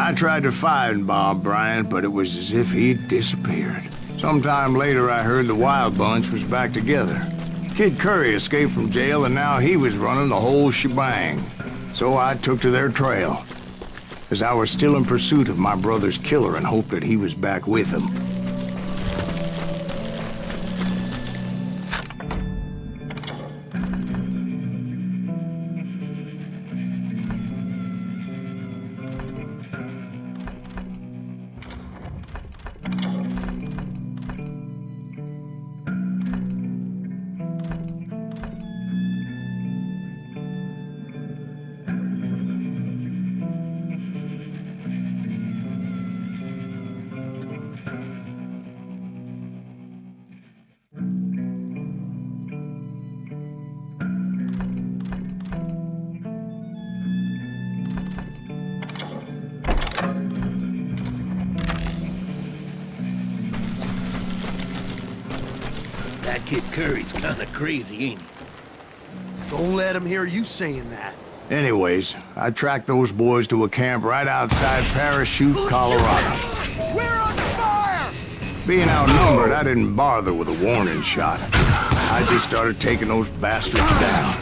I tried to find Bob Bryant, but it was as if he'd disappeared. Sometime later, I heard the Wild Bunch was back together. Kid Curry escaped from jail, and now he was running the whole shebang. So I took to their trail, as I was still in pursuit of my brother's killer and hoped that he was back with him. That kid Curry's kinda crazy, ain't he? Don't let him hear you saying that. Anyways, I tracked those boys to a camp right outside Parachute, Colorado. We're under fire! Being outnumbered, I didn't bother with a warning shot. I just started taking those bastards down.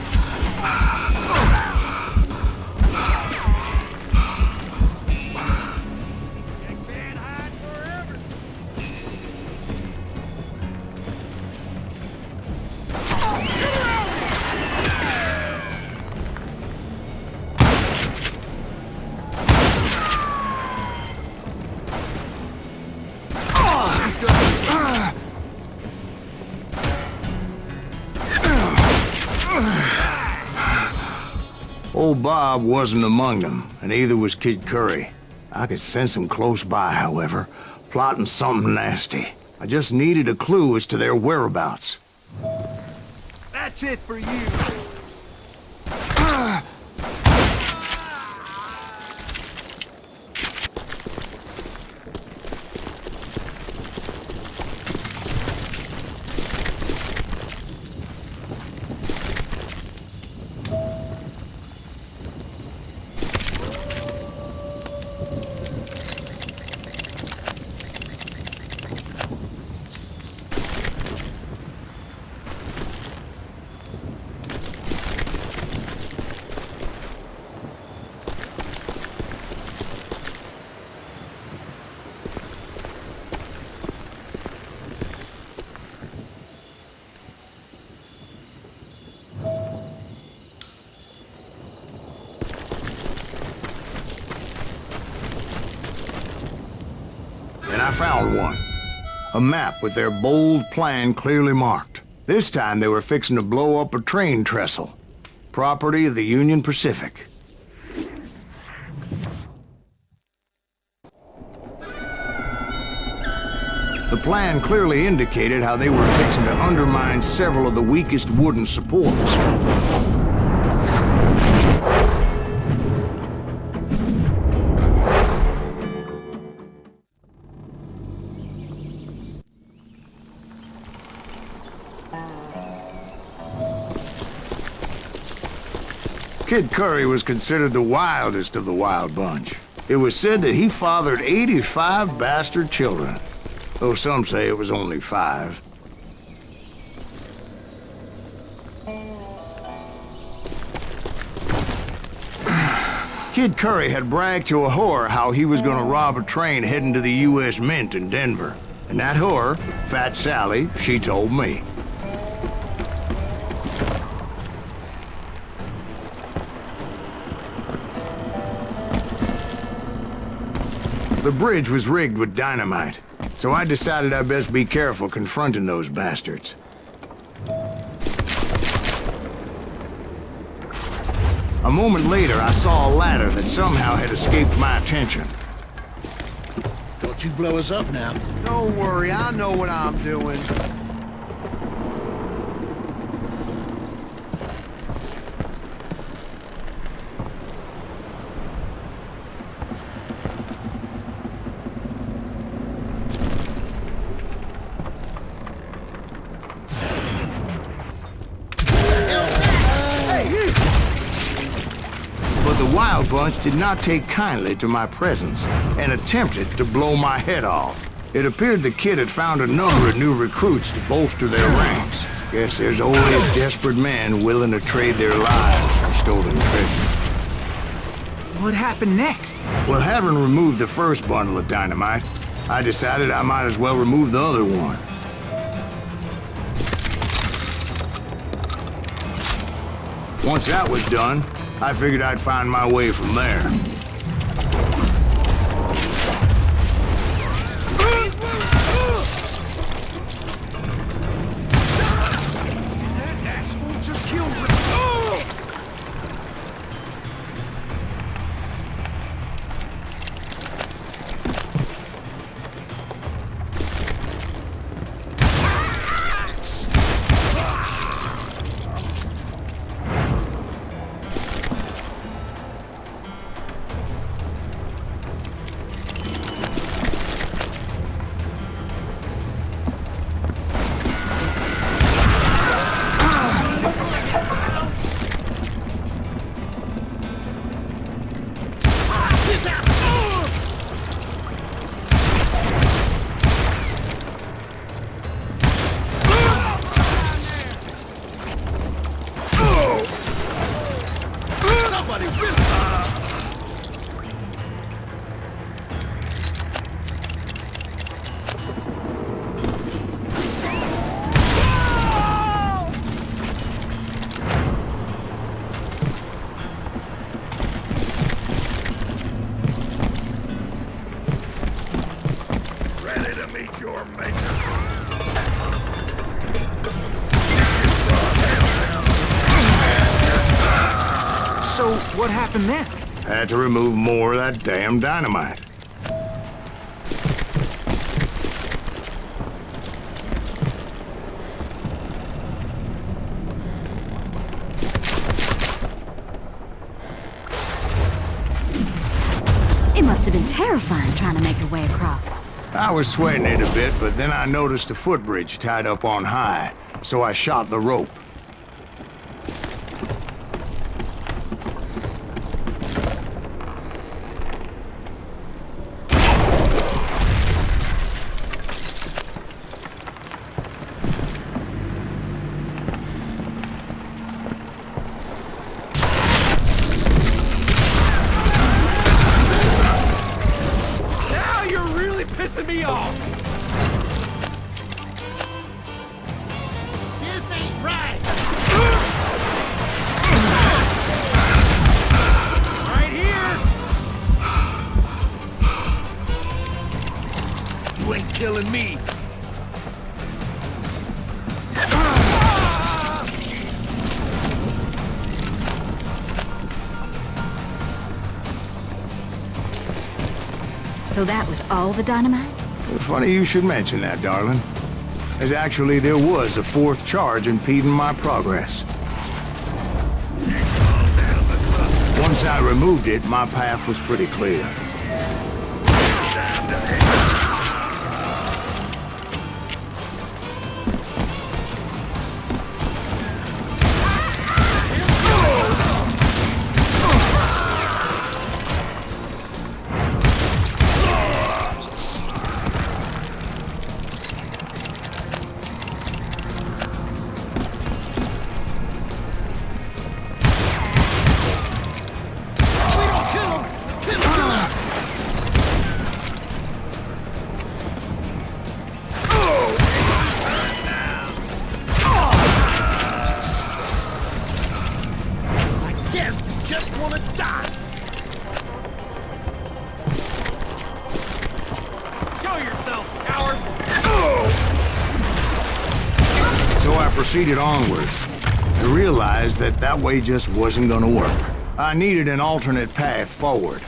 Old Bob wasn't among them, and neither was Kid Curry. I could sense him close by, however, plotting something nasty. I just needed a clue as to their whereabouts. That's it for you! And I found one. A map with their bold plan clearly marked. This time they were fixing to blow up a train trestle. Property of the Union Pacific. The plan clearly indicated how they were fixing to undermine several of the weakest wooden supports. Kid Curry was considered the wildest of the Wild Bunch. It was said that he fathered 85 bastard children, though some say it was only 5. Kid Curry had bragged to a whore how he was gonna rob a train heading to the U.S. Mint in Denver. And that whore, Fat Sally, she told me. The bridge was rigged with dynamite, so I decided I'd best be careful confronting those bastards. A moment later, I saw a ladder that somehow had escaped my attention. Don't you blow us up now. Don't worry, I know what I'm doing. But But the Wild Bunch did not take kindly to my presence and attempted to blow my head off. It appeared the kid had found a number of new recruits to bolster their ranks. Guess there's always desperate men willing to trade their lives for stolen treasure. What happened next? Well, having removed the first bundle of dynamite, I decided I might as well remove the other one. Once that was done, I figured I'd find my way from there. That asshole just killed me. So, what happened then? Had to remove more of that damn dynamite. It must have been terrifying trying to make your way across. I was sweating it a bit, but then I noticed a footbridge tied up on high, so I shot the rope. Pissing me off! This ain't right! Right here! You ain't killing me! So that was all the dynamite? Funny you should mention that, darling. As actually, there was a fourth charge impeding my progress. Once I removed it, my path was pretty clear. So I proceeded onward to realize that that way just wasn't gonna work. I needed an alternate path forward.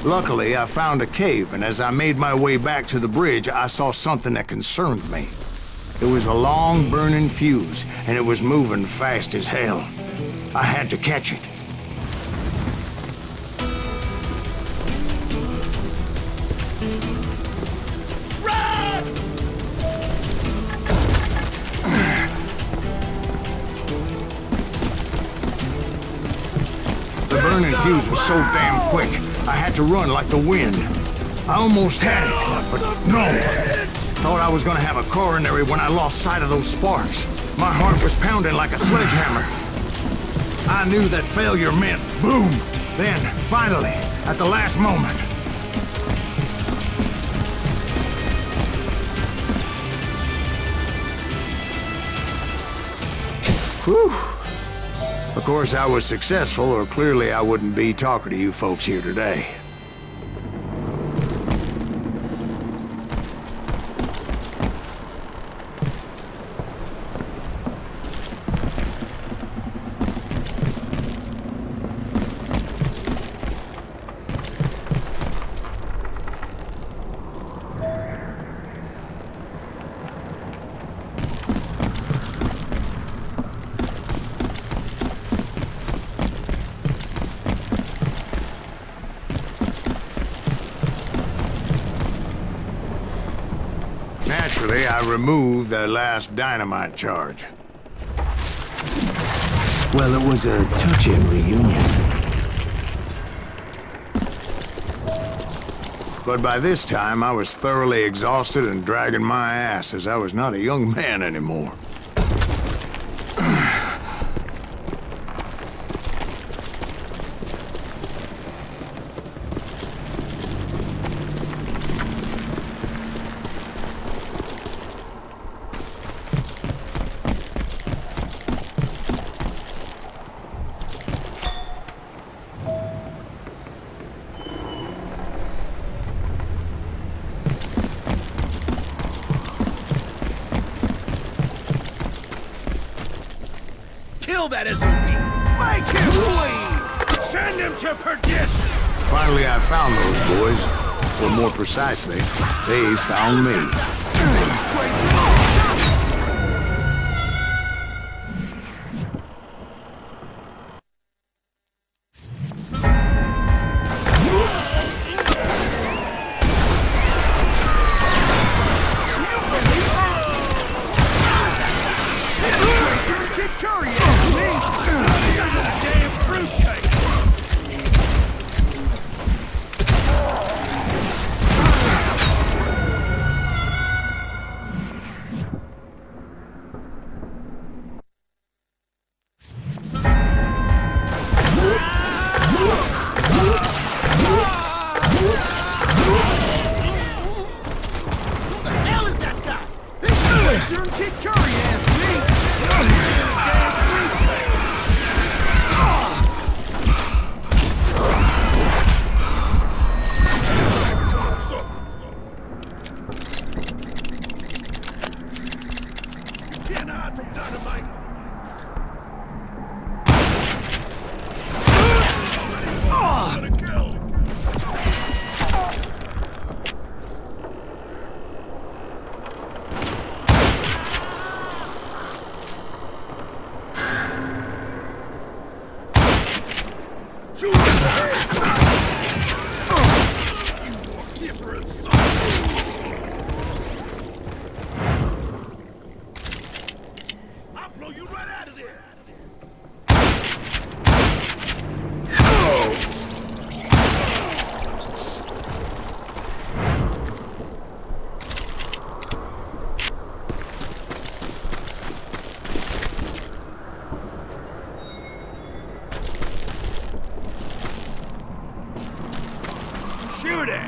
Luckily, I found a cave, and as I made my way back to the bridge, I saw something that concerned me. It was a long burning fuse, and it was moving fast as hell. I had to catch it. The burning fuse was so damn quick, I had to run like the wind. I almost had it, but no. Thought I was gonna have a coronary when I lost sight of those sparks. My heart was pounding like a sledgehammer. I knew that failure meant boom. Then, finally, at the last moment. Whew. Of course, I was successful, or clearly I wouldn't be talking to you folks here today. Naturally, I removed the last dynamite charge. Well, it was a touching reunion. But by this time, I was thoroughly exhausted and dragging my ass as I was not a young man anymore. Kill that SOB! Make him bleed! Send him to perdition! Finally, I found those boys. Or more precisely, they found me. Shoot it!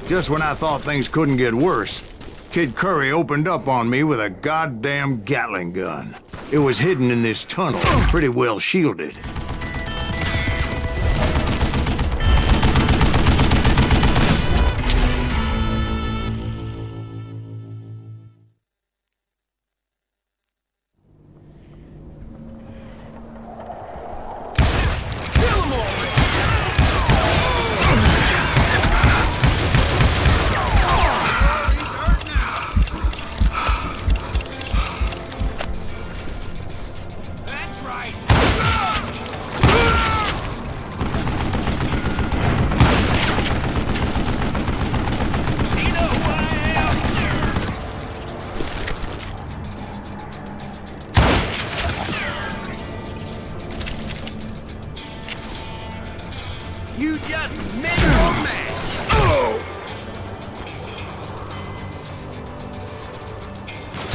Just when I thought things couldn't get worse, Kid Curry opened up on me with a goddamn Gatling gun. It was hidden in this tunnel, pretty well shielded. You just made your match! Oh!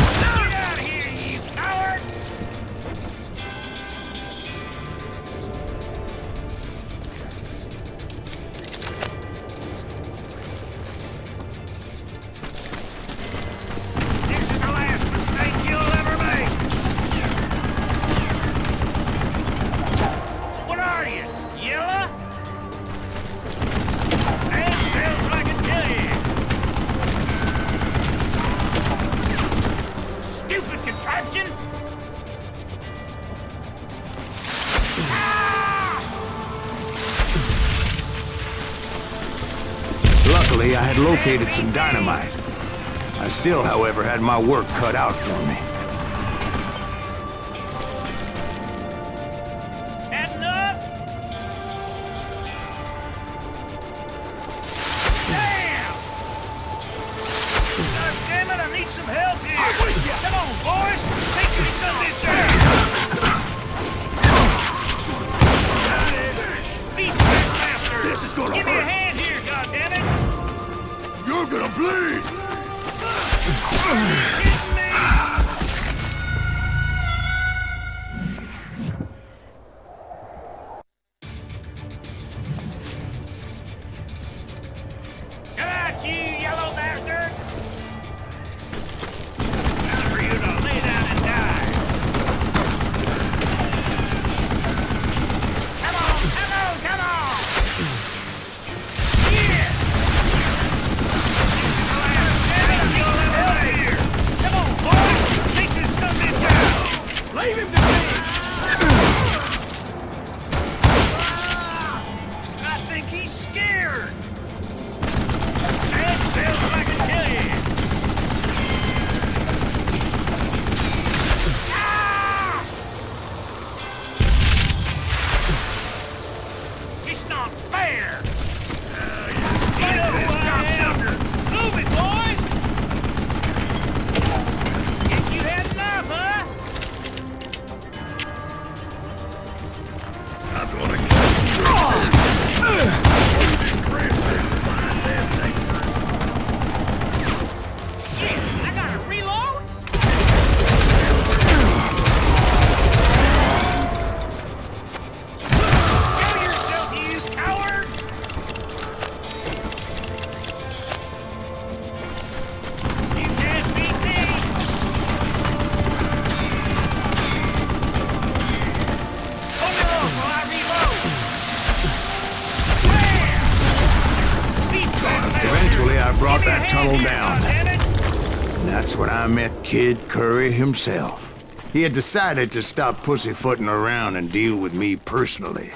Get out of here, you coward! This is the last mistake you'll ever make! What are you, yellow? Stupid contraption! Luckily, I had located some dynamite. I still, however, had my work cut out for me. Had enough? Damn! God damn it, I need some help here! Come on, boys! Take this son of a bitch out! Beat that bastard! This is gonna Give me a hurt. hand here, goddammit! You're gonna bleed! Kidding me? Come out, you yellow bastard! Time for you to lay down and die. Come on, come on, come on! Yeah! Here. Come on, boys! Take this son of a bitch out! Leave him to me! I think he's scared! Stand still so I can kill you! Ah! It's not fair! Get up this cocksucker! Move it, boys! Guess you had enough, huh? I'm gonna kill you. Shit, I gotta reload? Show yourself, you coward! You can't beat me! Hold it off while I reload! Wham! Beat that bastard! Eventually, I brought Give me a that hand tunnel here, down. goddammit! And that's when I met Kid Curry himself. He had decided to stop pussyfooting around and deal with me personally.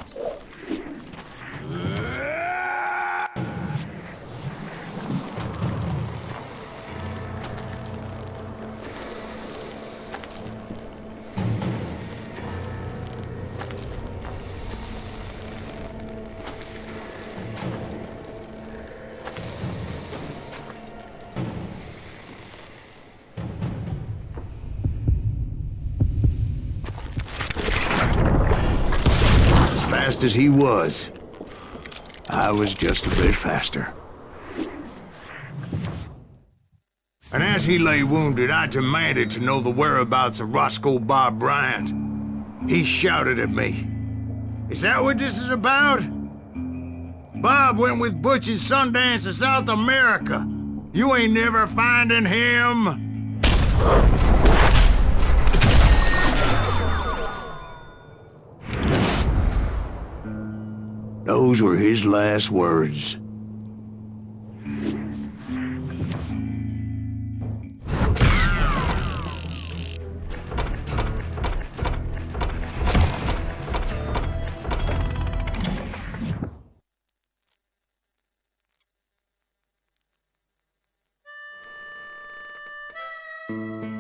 Fast as he was, I was just a bit faster. And as he lay wounded, I demanded to know the whereabouts of Roscoe Bob Bryant. He shouted at me, "Is that what this is about?" Bob went with Butch's Sundance to South America. You ain't never finding him. Those were his last words.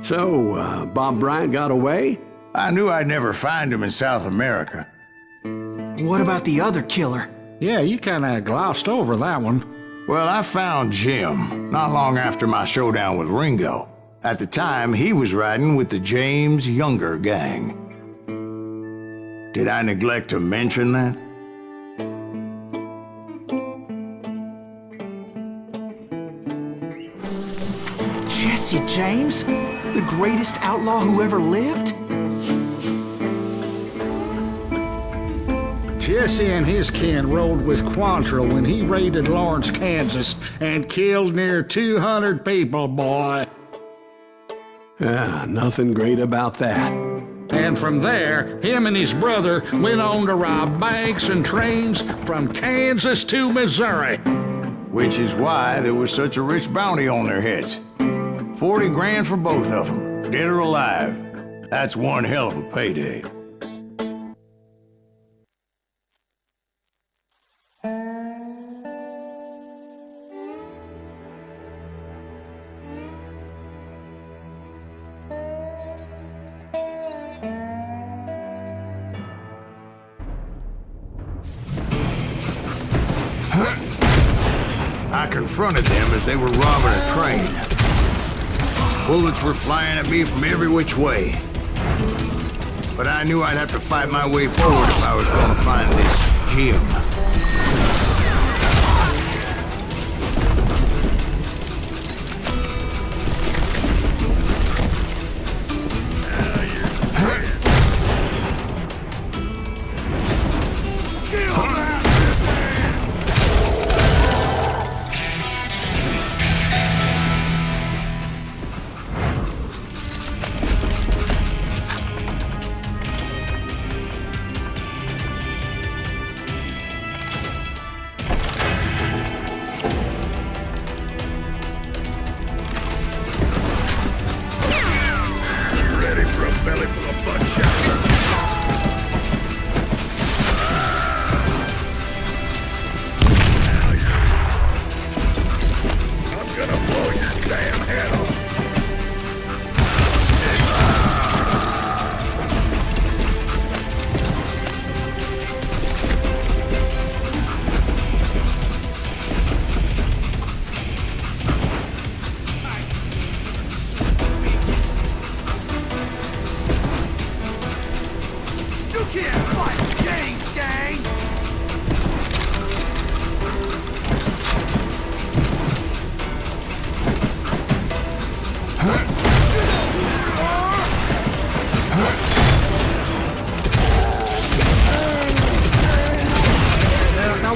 So, Bob Bryant got away? I knew I'd never find him in South America. What about the other killer? Yeah, you kinda glossed over that one. Well, I found Jim not long after my showdown with Ringo. At the time, he was riding with the James Younger gang. Did I neglect to mention that? Jesse James? The greatest outlaw who ever lived? Jesse and his kin rode with Quantrill when he raided Lawrence, Kansas, and killed near 200 people, boy. Nothing great about that. And from there, him and his brother went on to rob banks and trains from Kansas to Missouri. Which is why there was such a rich bounty on their heads. 40 grand for both of them, dead or alive. That's one hell of a payday. I confronted them as they were robbing a train. Bullets were flying at me from every which way. But I knew I'd have to fight my way forward if I was going to find this Jim.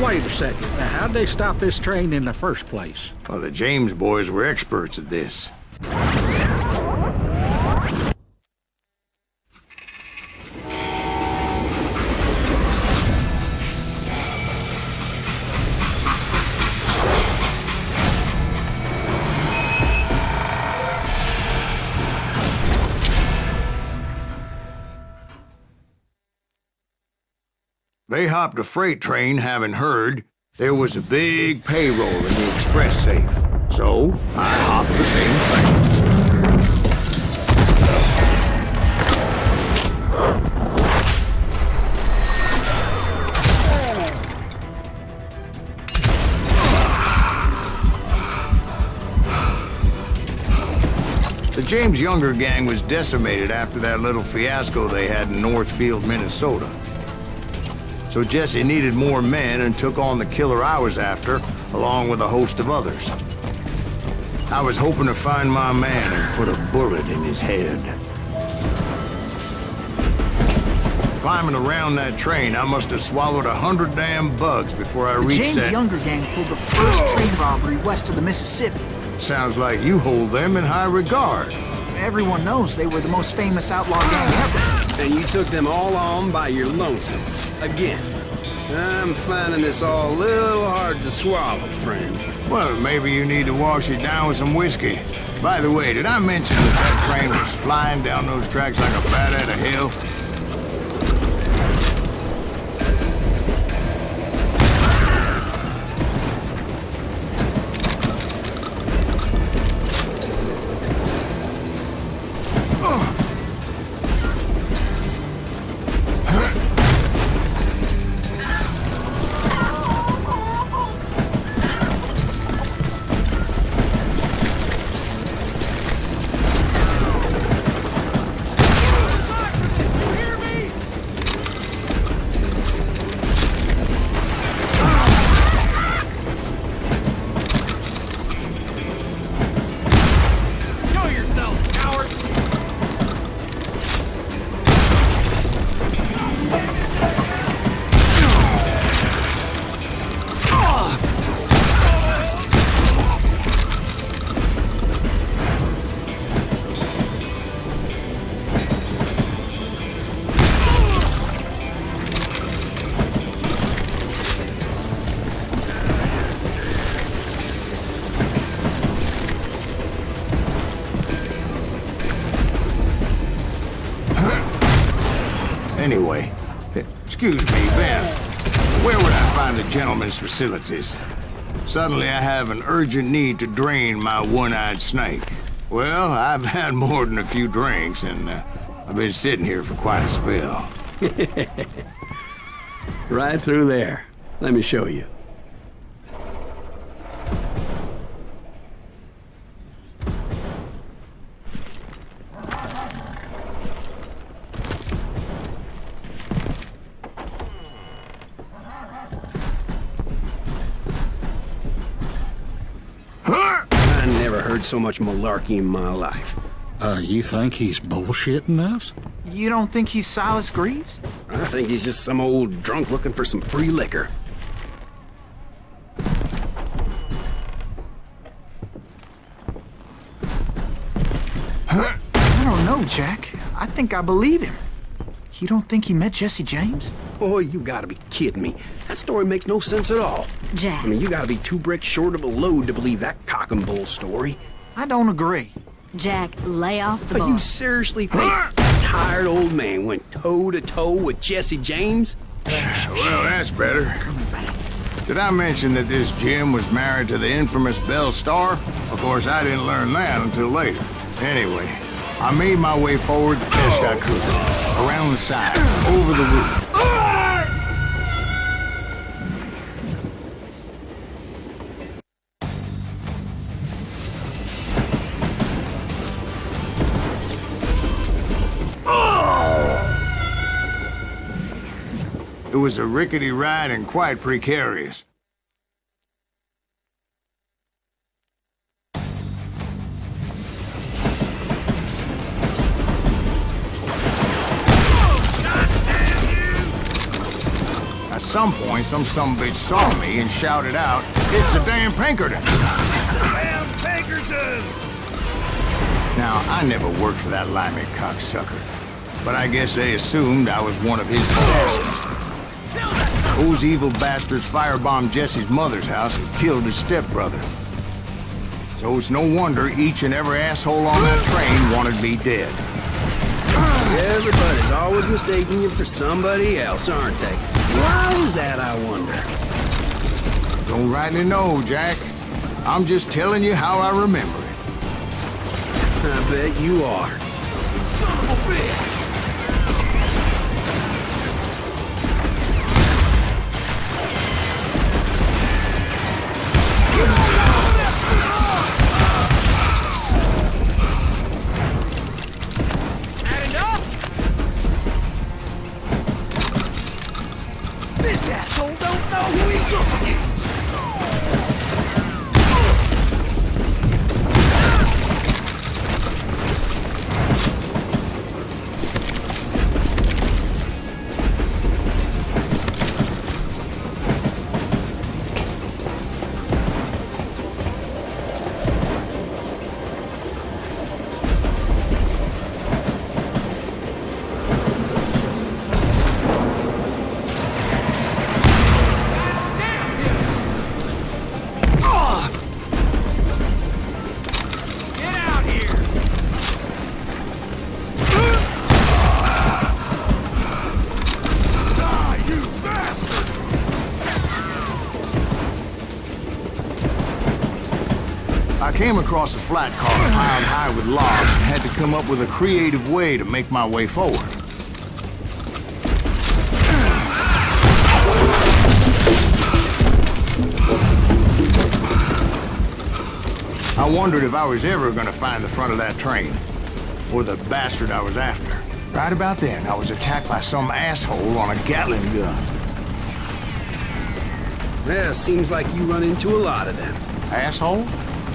Wait a second. Now, how'd they stop this train in the first place? Well, the James boys were experts at this. They hopped a freight train, having heard there was a big payroll in the express safe. So, I hopped the same train. The James Younger gang was decimated after that little fiasco they had in Northfield, Minnesota. So Jesse needed more men and took on the killer I was after, along with a host of others. I was hoping to find my man and put a bullet in his head. Climbing around that train, I must have swallowed 100 damn bugs before I The reached James that... Younger gang pulled the first train robbery west of the Mississippi. Sounds like you hold them in high regard. Everyone knows they were the most famous outlaw gang ever. And you took them all on by your lonesome. Again. I'm finding this all a little hard to swallow, friend. Well, maybe you need to wash it down with some whiskey. By the way, did I mention that train was flying down those tracks like a bat out of hell? Anyway, excuse me, Ben. Where would I find the gentleman's facilities? Suddenly I have an urgent need to drain my one-eyed snake. Well, I've had more than a few drinks, and I've been sitting here for quite a spell. Right through there. Let me show you. I never heard so much malarkey in my life. You think he's bullshitting us? You don't think he's Silas Greaves? I think he's just some old drunk looking for some free liquor. I don't know, Jack. I think I believe him. You don't think he met Jesse James? Oh, you gotta be kidding me. That story makes no sense at all. Jack. I mean, you gotta be 2 bricks short of a load to believe that cock and bull story. I don't agree. Jack, lay off the But ball. you seriously think that tired old man went toe-to-toe with Jesse James? Well, that's better. Did I mention that this Jim was married to the infamous Belle Starr? Of course, I didn't learn that until later. Anyway, I made my way forward the best I could. Around the sides, over the roof. It was a rickety ride and quite precarious. At some point, some sumbitch saw me and shouted out, "It's a damn Pinkerton!" Damn Pinkerton! Now, I never worked for that limey cocksucker, but I guess they assumed I was one of his assassins. Those evil bastards firebombed Jesse's mother's house and killed his stepbrother. So it's no wonder each and every asshole on that train wanted me dead. Everybody's always mistaking you for somebody else, aren't they? Why is that, I wonder? Don't rightly know, Jack. I'm just telling you how I remember it. I bet you are. Son of a bitch! Had enough? This asshole don't know who he's up against! I came across a flat car piled high with logs and had to come up with a creative way to make my way forward. I wondered if I was ever gonna find the front of that train, or the bastard I was after. Right about then, I was attacked by some asshole on a Gatling gun. Yeah, seems like you run into a lot of them. Asshole?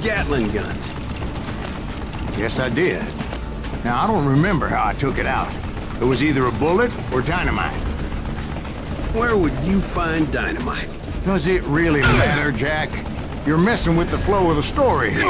Gatling guns. Yes, I did. Now, I don't remember how I took it out. It was either a bullet or dynamite. Where would you find dynamite? Does it really matter, Jack? You're messing with the flow of the story here.